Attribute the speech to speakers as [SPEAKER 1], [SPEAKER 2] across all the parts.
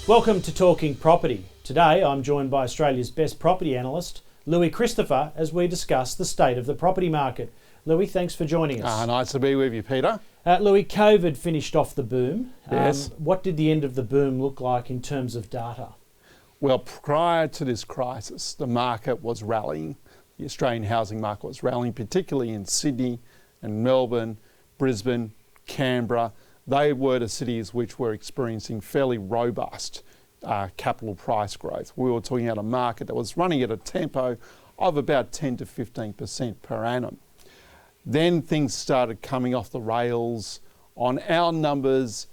[SPEAKER 1] Welcome to Talking Property. Today I'm joined by Australia's best property analyst, Louis Christopher, as we discuss the state of the property market. Louis, thanks for joining us.
[SPEAKER 2] Nice to be with you, Peter.
[SPEAKER 1] Louis, COVID finished off the boom.
[SPEAKER 2] Yes.
[SPEAKER 1] What did the end of the boom look like in terms of data?
[SPEAKER 2] Well, prior to this crisis, the market was rallying. The Australian housing market was rallying, particularly in Sydney and Melbourne, Brisbane, Canberra. They were the cities which were experiencing fairly robust capital price growth. We were talking about a market that was running at a tempo of about 10 to 15% per annum. Then things started coming off the rails. On our numbers,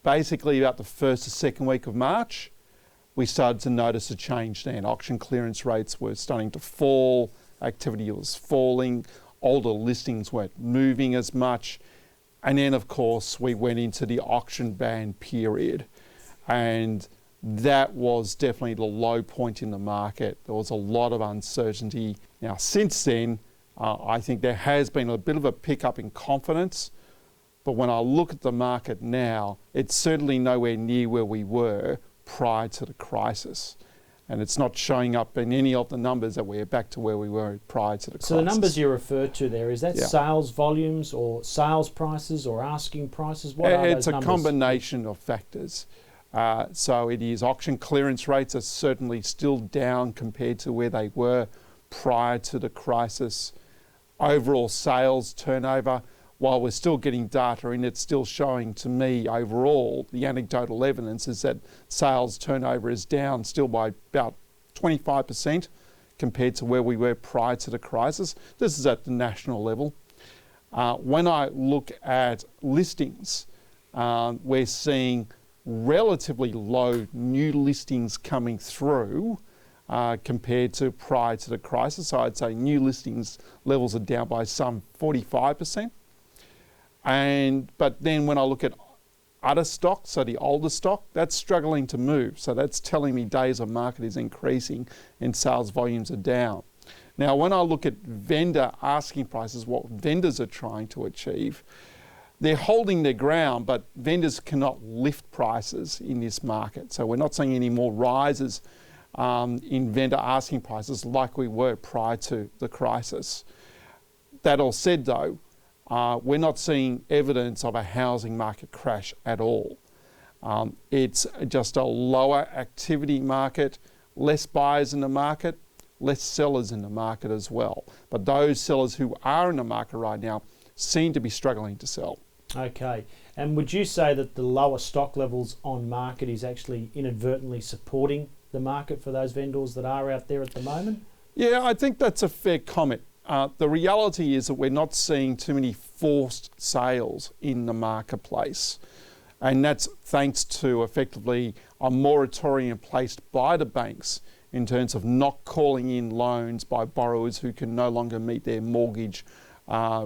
[SPEAKER 2] basically about the first or second week of March, we started to notice a change then. Auction clearance rates were starting to fall, activity was falling, older listings weren't moving as much. And then, of course, we went into the auction ban period. And that was definitely the low point in the market. There was a lot of uncertainty. Now, since then, I think there has been a bit of a pickup in confidence. But when I look at the market now, it's certainly nowhere near where we were prior to the crisis. And it's not showing up in any of the numbers that we're back to where we were prior to the crisis.
[SPEAKER 1] So the numbers you refer to there, is that sales volumes or sales prices or asking prices? What are those numbers?
[SPEAKER 2] It's a combination of factors. So it is auction clearance rates are certainly still down compared to where they were prior to the crisis. Overall sales turnover, while we're still getting data in, it's still showing to me overall, the anecdotal evidence is that sales turnover is down still by about 25% compared to where we were prior to the crisis. This is at the national level. When I look at listings, we're seeing relatively low new listings coming through compared to prior to the crisis. So I'd say new listings levels are down by some 45%. But then when I look at other stock, so the older stock, that's struggling to move. So that's telling me days on market is increasing and sales volumes are down. Now, when I look at vendor asking prices, what vendors are trying to achieve, they're holding their ground, but vendors cannot lift prices in this market. So we're not seeing any more rises in vendor asking prices like we were prior to the crisis. That all said though, we're not seeing evidence of a housing market crash at all. It's just a lower activity market, less buyers in the market, less sellers in the market as well. But those sellers who are in the market right now seem to be struggling to sell.
[SPEAKER 1] Okay, and would you say that the lower stock levels on market is actually inadvertently supporting the market for those vendors that are out there at the moment? Yeah,
[SPEAKER 2] I think that's a fair comment. The reality is that we're not seeing too many forced sales in the marketplace. And that's thanks to effectively a moratorium placed by the banks in terms of not calling in loans by borrowers who can no longer meet their mortgage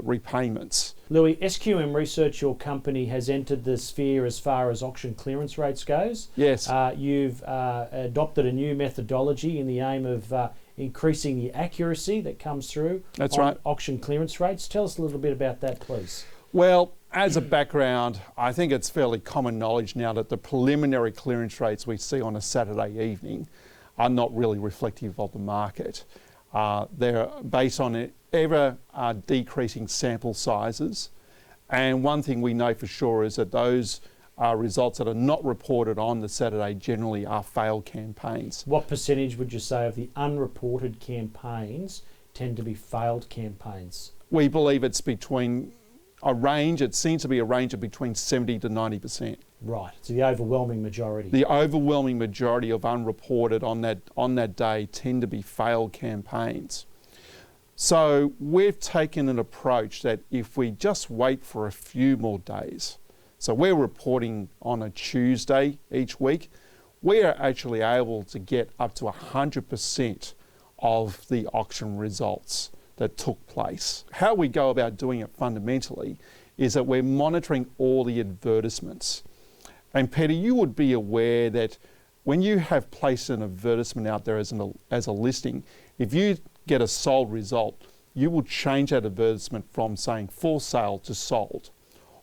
[SPEAKER 2] repayments.
[SPEAKER 1] Louis, SQM Research, your company, has entered the sphere as far as auction clearance rates goes.
[SPEAKER 2] Yes.
[SPEAKER 1] You've adopted a new methodology in the aim of increasing the accuracy that comes through on auction clearance rates. Tell us a little bit about that, please.
[SPEAKER 2] Well, as a background, I think it's fairly common knowledge now that the preliminary clearance rates we see on a Saturday evening are not really reflective of the market. They're based on ever decreasing sample sizes. And one thing we know for sure is that those results that are not reported on the Saturday generally are failed campaigns.
[SPEAKER 1] What percentage would you say of the unreported campaigns tend to be failed campaigns?
[SPEAKER 2] We believe it's between a range, it seems to be a range of between 70 to 90%.
[SPEAKER 1] Right, so the overwhelming majority.
[SPEAKER 2] The overwhelming majority of unreported on that day tend to be failed campaigns. So we've taken an approach that if we just wait for a few more days, so we're reporting on a Tuesday each week, we are actually able to get up to 100% of the auction results that took place. How we go about doing it fundamentally is that we're monitoring all the advertisements. And Peter, you would be aware that when you have placed an advertisement out there as a listing, if you get a sold result, you will change that advertisement from saying for sale to sold.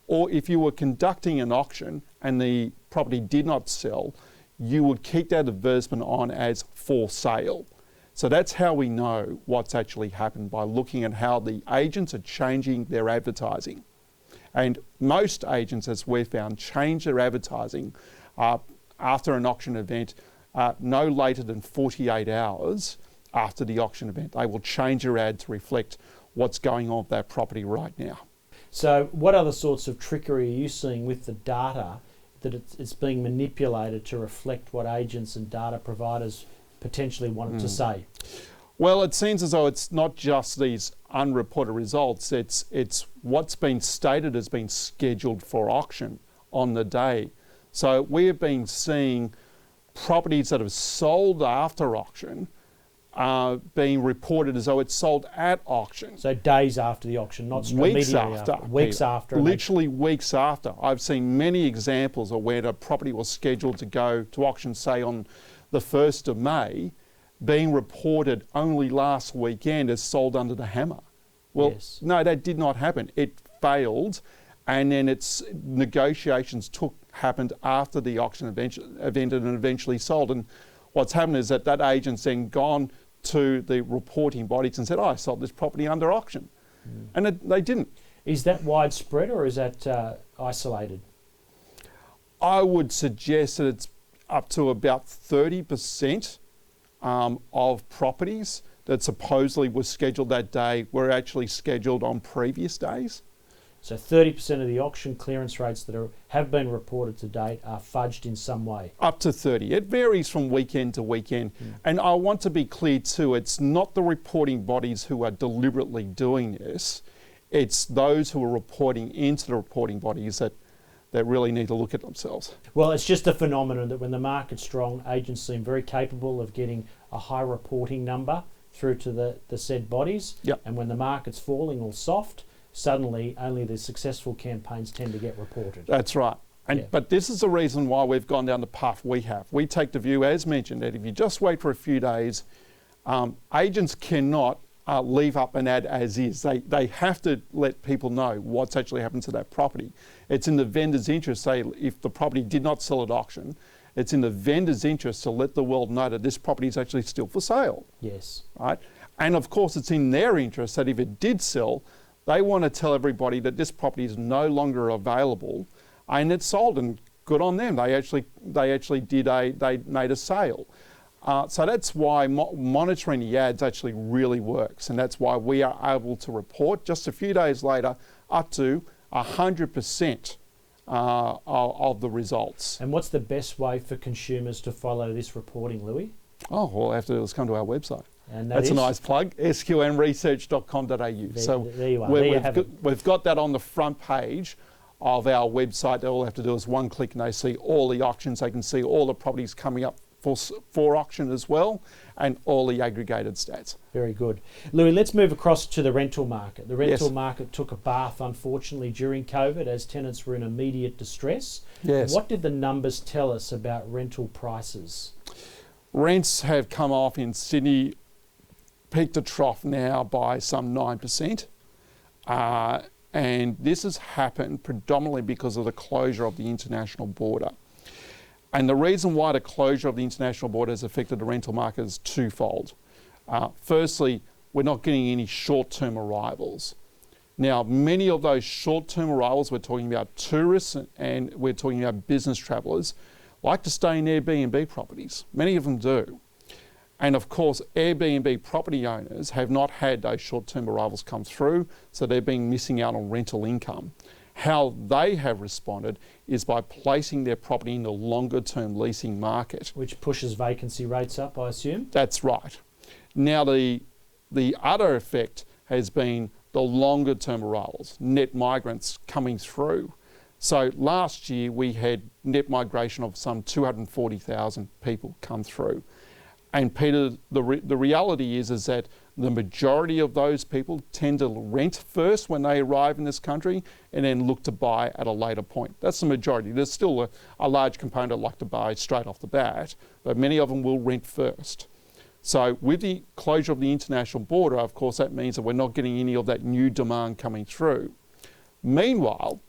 [SPEAKER 2] Or if you were conducting an auction and the property did not sell, you would keep that advertisement on as for sale. So that's how we know what's actually happened, by looking at how the agents are changing their advertising. And most agents, as we've found, change their advertising after an auction event no later than 48 hours after the auction event. They will change their ad to reflect what's going on with that property right now.
[SPEAKER 1] So what other sorts of trickery are you seeing with the data that it's being manipulated to reflect what agents and data providers potentially wanted to say?
[SPEAKER 2] Well, it seems as though it's not just these unreported results, it's what's been stated as being scheduled for auction on the day. So we have been seeing properties that have sold after auction being reported as though it's sold at auction.
[SPEAKER 1] So days after the auction, not
[SPEAKER 2] weeks
[SPEAKER 1] immediately
[SPEAKER 2] after.
[SPEAKER 1] Weeks after.
[SPEAKER 2] Literally weeks after. I've seen many examples of where the property was scheduled to go to auction, say on the 1st of May, being reported only last weekend as sold under the hammer. Well,
[SPEAKER 1] yes.
[SPEAKER 2] No, that did not happen. It failed, and then its negotiations happened after the auction event and eventually sold. And what's happened is that agent's then gone to the reporting bodies and said, I sold this property under auction. And they didn't.
[SPEAKER 1] Is that widespread, or is that isolated?
[SPEAKER 2] I would suggest that it's up to about 30% of properties that supposedly were scheduled that day were actually scheduled on previous days.
[SPEAKER 1] So 30% of the auction clearance rates that have been reported to date are fudged in some way?
[SPEAKER 2] Up to 30. It varies from weekend to weekend. And I want to be clear too, it's not the reporting bodies who are deliberately doing this. It's those who are reporting into the reporting bodies that really need to look at themselves.
[SPEAKER 1] Well, it's just a phenomenon that when the market's strong, agents seem very capable of getting a high reporting number through to the said bodies.
[SPEAKER 2] Yep.
[SPEAKER 1] And when the market's falling or soft, suddenly only the successful campaigns tend to get reported.
[SPEAKER 2] That's right. But this is the reason why we've gone down the path we have. We take the view, as mentioned, that if you just wait for a few days, agents cannot leave up an ad as is. They have to let people know what's actually happened to that property. It's in the vendor's interest, say, if the property did not sell at auction, it's in the vendor's interest to let the world know that this property is actually still for sale.
[SPEAKER 1] Yes.
[SPEAKER 2] Right? And of course, it's in their interest that if it did sell, they want to tell everybody that this property is no longer available and it's sold, and good on them. They actually made a sale. So that's why monitoring the ads actually really works, and that's why we are able to report just a few days later up to 100% of the results.
[SPEAKER 1] And what's the best way for consumers to follow this reporting, Louis?
[SPEAKER 2] Oh, all they have to do is come to our website.
[SPEAKER 1] And
[SPEAKER 2] that's a nice plug, sqmresearch.com.au. So
[SPEAKER 1] there you are.
[SPEAKER 2] We've got that on the front page of our website. All they have to do is one click and they see all the auctions. They can see all the properties coming up for auction as well, and all the aggregated stats.
[SPEAKER 1] Very good. Louis, let's move across to the rental market. The rental market took a bath, unfortunately, during COVID as tenants were in immediate distress.
[SPEAKER 2] Yes.
[SPEAKER 1] What did the numbers tell us about rental prices?
[SPEAKER 2] Rents have come off in Sydney, peak to trough now by some 9%. And this has happened predominantly because of the closure of the international border. And the reason why the closure of the international border has affected the rental market is twofold. Firstly, we're not getting any short-term arrivals. Now, many of those short-term arrivals, we're talking about tourists and we're talking about business travellers, like to stay in Airbnb properties. Many of them do. And of course, Airbnb property owners have not had those short-term arrivals come through, so they've been missing out on rental income. How they have responded is by placing their property in the longer-term leasing market.
[SPEAKER 1] Which pushes vacancy rates up, I assume?
[SPEAKER 2] That's right. Now, the other effect has been the longer-term arrivals, net migrants coming through. So last year we had net migration of some 240,000 people come through. And Peter, the reality is that the majority of those people tend to rent first when they arrive in this country and then look to buy at a later point. That's the majority. There's still a large component that like to buy straight off the bat, but many of them will rent first. So with the closure of the international border, of course, that means that we're not getting any of that new demand coming through. Meanwhile,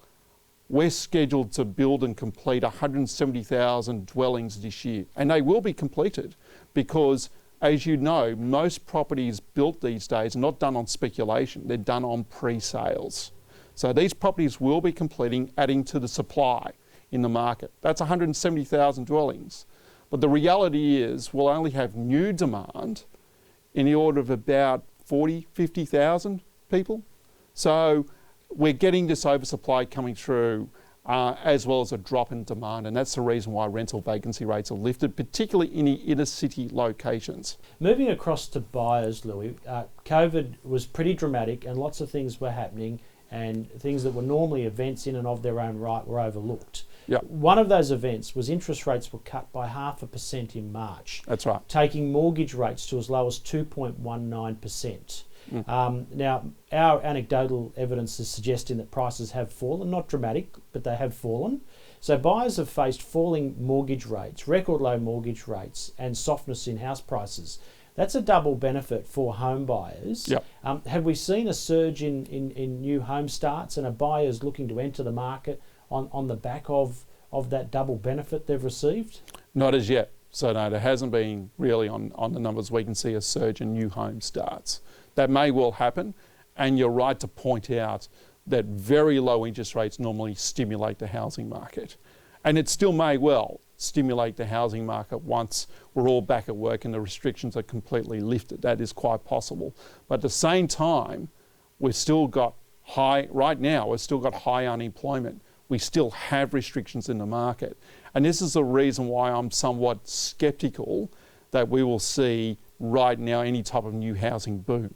[SPEAKER 2] we're scheduled to build and complete 170,000 dwellings this year. And they will be completed because, as you know, most properties built these days are not done on speculation, they're done on pre-sales. So these properties will be completing, adding to the supply in the market. That's 170,000 dwellings. But the reality is we'll only have new demand in the order of about 40, 50,000 people. So we're getting this oversupply coming through as well as a drop in demand, and that's the reason why rental vacancy rates are lifted, particularly in the inner city locations.
[SPEAKER 1] Moving across to buyers, Louis, COVID was pretty dramatic and lots of things were happening, and things that were normally events in and of their own right were overlooked.
[SPEAKER 2] Yep.
[SPEAKER 1] One of those events was interest rates were cut by 0.5% in March.
[SPEAKER 2] That's right.
[SPEAKER 1] Taking mortgage rates to as low as 2.19%. Now, our anecdotal evidence is suggesting that prices have fallen, not dramatic, but they have fallen. So buyers have faced falling mortgage rates, record low mortgage rates, and softness in house prices. That's a double benefit for home buyers.
[SPEAKER 2] Yep.
[SPEAKER 1] Have we seen a surge in new home starts, and are buyers looking to enter the market on the back of that double benefit they've received?
[SPEAKER 2] Not as yet. So no, there hasn't been really on the numbers we can see a surge in new home starts. That may well happen, and you're right to point out that very low interest rates normally stimulate the housing market. And it still may well stimulate the housing market once we're all back at work and the restrictions are completely lifted. That is quite possible. But at the same time, we've still got high unemployment. We still have restrictions in the market. And this is the reason why I'm somewhat sceptical that we will see right now any type of new housing boom.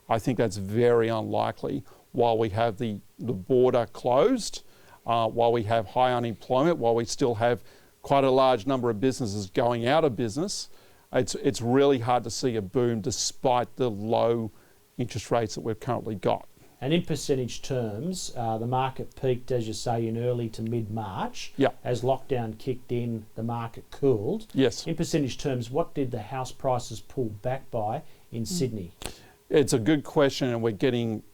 [SPEAKER 2] I think that's very unlikely while we have the border closed, while we have high unemployment, while we still have quite a large number of businesses going out of business. It's really hard to see a boom despite the low interest rates that we've currently got.
[SPEAKER 1] And in percentage terms, the market peaked, as you say, in early to mid-March.
[SPEAKER 2] Yeah.
[SPEAKER 1] As lockdown kicked in, the market cooled.
[SPEAKER 2] Yes.
[SPEAKER 1] In percentage terms, what did the house prices pull back by in Sydney?
[SPEAKER 2] It's a good question, and we're getting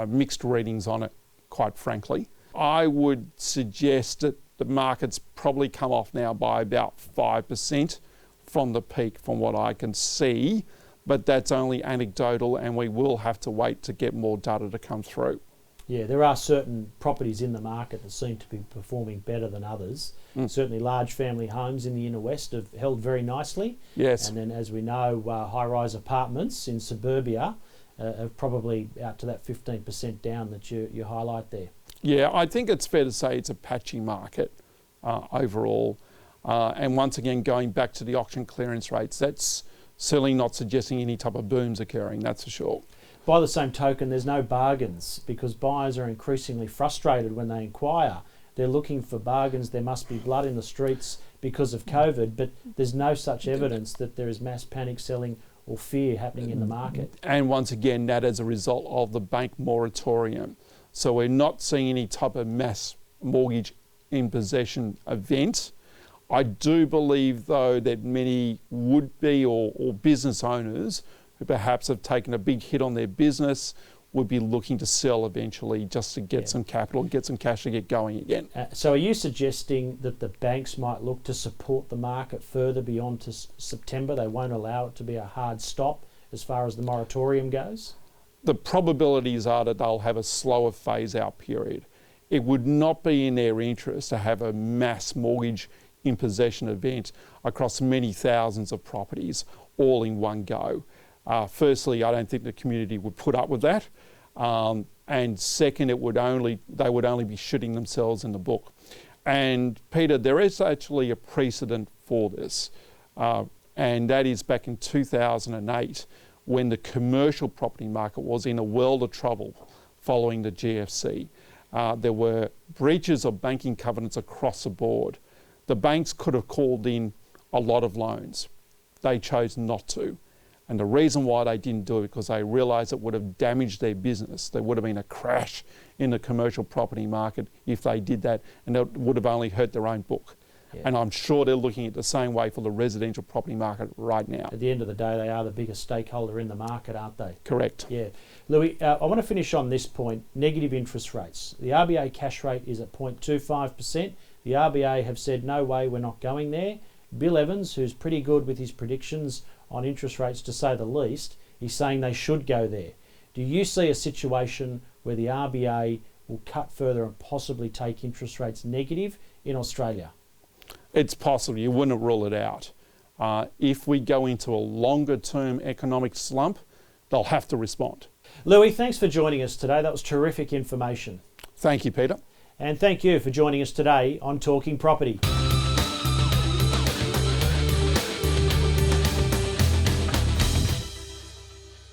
[SPEAKER 2] mixed readings on it, quite frankly. I would suggest that the market's probably come off now by about 5% from the peak, from what I can see. But that's only anecdotal, and we will have to wait to get more data to come through.
[SPEAKER 1] Yeah, there are certain properties in the market that seem to be performing better than others. Certainly large family homes in the inner west have held very nicely.
[SPEAKER 2] Yes.
[SPEAKER 1] And then, as we know, high-rise apartments in suburbia are probably out to that 15% down that you highlight there.
[SPEAKER 2] Yeah, I think it's fair to say it's a patchy market overall. And once again, going back to the auction clearance rates, that's certainly not suggesting any type of booms occurring, that's for sure.
[SPEAKER 1] By the same token, there's no bargains because buyers are increasingly frustrated when they inquire. They're looking for bargains. There must be blood in the streets because of COVID, but there's no such evidence that there is mass panic selling or fear happening in the market.
[SPEAKER 2] And once again, that as a result of the bank moratorium. So we're not seeing any type of mass mortgage in possession event. I do believe, though, that many would-be or business owners who perhaps have taken a big hit on their business would be looking to sell eventually just to get some capital and get some cash to get going again.
[SPEAKER 1] So are you suggesting that the banks might look to support the market further beyond to September? They won't allow it to be a hard stop as far as the moratorium goes?
[SPEAKER 2] The probabilities are that they'll have a slower phase-out period. It would not be in their interest to have a mass mortgage in possession event across many thousands of properties all in one go. Firstly, I don't think the community would put up with that. And second, they would only be shooting themselves in the book. And Peter, there is actually a precedent for this. And that is back in 2008 when the commercial property market was in a world of trouble following the GFC. There were breaches of banking covenants across the board. The banks could have called in a lot of loans. They chose not to. And the reason why they didn't do it because they realised it would have damaged their business. There would have been a crash in the commercial property market if they did that, and it would have only hurt their own book. And I'm sure they're looking at the same way for the residential property market right now.
[SPEAKER 1] At the end of the day, they are the biggest stakeholder in the market, aren't they?
[SPEAKER 2] Correct.
[SPEAKER 1] Yeah. Louis, I want to finish on this point, negative interest rates. The RBA cash rate is at 0.25%. The RBA have said, no way, we're not going there. Bill Evans, who's pretty good with his predictions on interest rates, to say the least, he's saying they should go there. Do you see a situation where the RBA will cut further and possibly take interest rates negative in Australia?
[SPEAKER 2] It's possible. You wouldn't rule it out. If we go into a longer term economic slump, they'll have to respond.
[SPEAKER 1] Louis, thanks for joining us today. That was terrific information.
[SPEAKER 2] Thank you, Peter.
[SPEAKER 1] And thank you for joining us today on Talking Property.